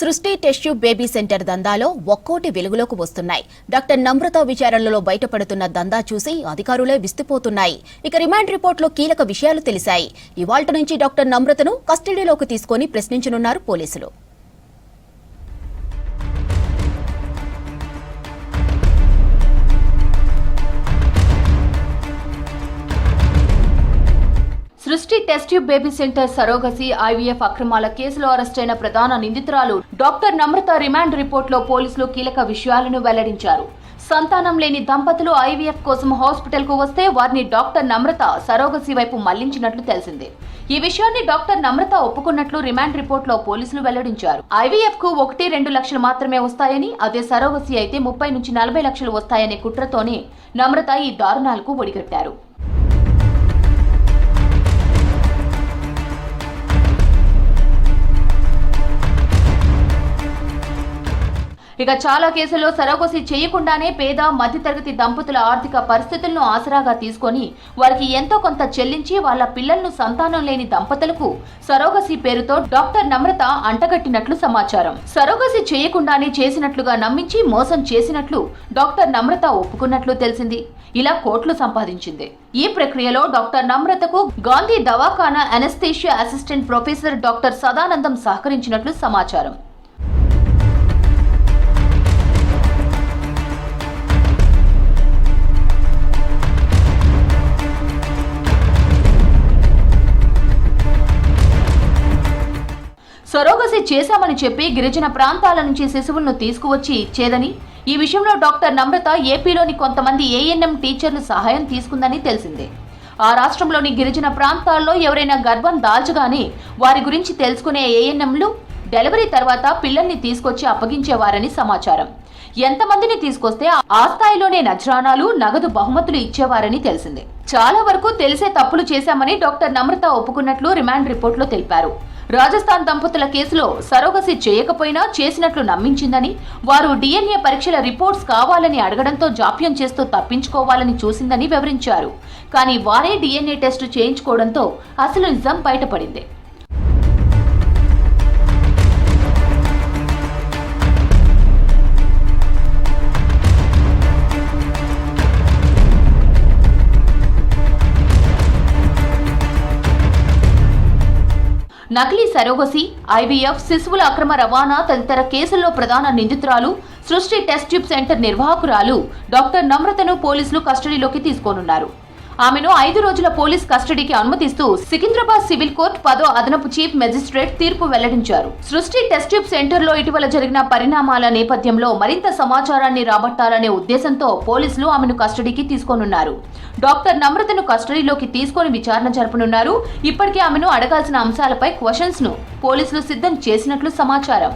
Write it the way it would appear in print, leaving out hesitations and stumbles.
సృష్టి test tube baby centre దందాలో ఒక్కోటి వెలుగులోకి వస్తున్నాయి. డాక్టర్ నమ్రత విచారణలో బయటపడుతున్న దందా చూసి అధికారులే విస్తుపోతున్నాయి. ఇక రిమాండ్ రిపోర్టులో కీలక విషయాలు తెలిసాయి. ఇవాల్టి నుంచి డాక్టర్ నమ్రతను కస్టడీలోకి తీసుకుని ప్రశ్నించనున్నారు పోలీసులు. సృష్టి test tube baby centre surrogacy IVF అక్రమాల కేసులో అరెస్టైన ప్రధాన నిందితురాలు డాక్టర్ నమ్రత రిమాండ్ రిపోర్టులో పోలీసులు కీలక విషయాలను వెల్లడించారు. సంతానం లేని దంపతులు ఐవీఎఫ్ కోసం హాస్పిటల్ కు వస్తే వారిని డాక్టర్ నమ్రత సరోగసి వైపు మళ్లించినట్లు తెలిసింది. ఈ విషయాన్ని డాక్టర్ నమ్రత ఒప్పుకున్నట్లు రిమాండ్ రిపోర్టులో పోలీసులు వెల్లడించారు. ఐవీఎఫ్ కు 1-2 లక్షలు మాత్రమే వస్తాయని, అదే సరోగసి అయితే 30 నుంచి 40 లక్షలు వస్తాయనే కుట్రతోనే నమ్రత ఈ దారుణాలకు ఒడిగట్టారు. ఇక చాలా కేసుల్లో సరోగసి చేయకుండానే పేద మధ్యతరగతి దంపతుల ఆర్థిక పరిస్థితులను ఆసరాగా తీసుకొని వారికి ఎంతో కొంత చెల్లించి వాళ్ల పిల్లలను సంతానం లేని దంపతులకు సరోగసి పేరుతో డాక్టర్ నమ్రత అంటగట్టినట్లు సమాచారం. సరోగసి చేయకుండానే చేసినట్లుగా నమ్మించి మోసం చేసినట్లు డాక్టర్ నమ్రత ఒప్పుకున్నట్లు తెలిసింది. ఇలా కోట్లు సంపాదించింది. ఈ ప్రక్రియలో డాక్టర్ నమ్రతకు గాంధీ దవాఖానా anaesthesia assistant professor doctor Sadanandam సహకరించినట్లు సమాచారం. సరోగసి చేశామని చెప్పి గిరిజన ప్రాంతాల నుంచి శిశువులను తీసుకువచ్చి ఇచ్చేదని, ఈ విషయంలో డాక్టర్ నమ్రత ఏపీలోని కొంతమంది ఏఎన్ఎం టీచర్లు సహాయం తీసుకుందని తెలిసిందే. ఆ రాష్ట్రంలోని గిరిజన ప్రాంతాల్లో ఎవరైనా గర్భం దాల్చగానే వారి గురించి తెలుసుకునే ఏఎన్ఎంలు డెలివరీ తర్వాత పిల్లల్ని తీసుకొచ్చి అప్పగించేవారని సమాచారం. ఎంతమందిని తీసుకొస్తే ఆ స్థాయిలోనే నజరానాలు, నగదు బహుమతులు ఇచ్చేవారని తెలిసింది. చాలా వరకు తెలిసే తప్పులు చేశామని డాక్టర్ నమ్రత ఒప్పుకున్నట్లు రిమాండ్ రిపోర్టులో తెలిపారు. రాజస్థాన్ దంపతుల కేసులో సరోగసి చేయకపోయినా చేసినట్లు నమ్మించిందని, వారు DNA పరీక్షల రిపోర్ట్స్ కావాలని అడగడంతో జాప్యం చేస్తూ తప్పించుకోవాలని చూసిందని వివరించారు. కానీ వారే DNA టెస్టు చేయించుకోవడంతో అసలు నిజం బయటపడింది. నకిలీ సరోగసి, ఐవీఎఫ్, శిశువుల అక్రమ రవాణా తదితర కేసుల్లో ప్రధాన నిందితురాలు సృష్టి టెస్ట్ ట్యూబ్ సెంటర్ నిర్వాహకురాలు డాక్టర్ నమ్రతను పోలీసులు కస్టడీలోకి తీసుకోనున్నారు. ఆమెను 5 రోజుల పోలీస్ కస్టడీకి అనుమతిస్తూ సికింద్రాబాద్ సివిల్ కోర్టు 10వ అదనపు చీఫ్ మెజిస్ట్రేట్ తీర్పు వెల్లడించారు. సృష్టి టెస్ట్ ట్యూబ్ సెంటర్ లో ఇటీవల జరిగిన పరిణామాల నేపథ్యంలో మరింత సమాచారాన్ని రాబట్టాలనే ఉద్దేశంతో పోలీసులు ఆమెను కస్టడీకి తీసుకోనున్నారు. డాక్టర్ నమ్రతను కస్టడీలోకి తీసుకొని విచారణ జరపనున్నారు. ఇప్పటికే ఆమెను అడగాల్సిన అంశాలపై క్వశ్చన్స్ ను పోలీసులు సిద్ధం చేసినట్లు సమాచారం.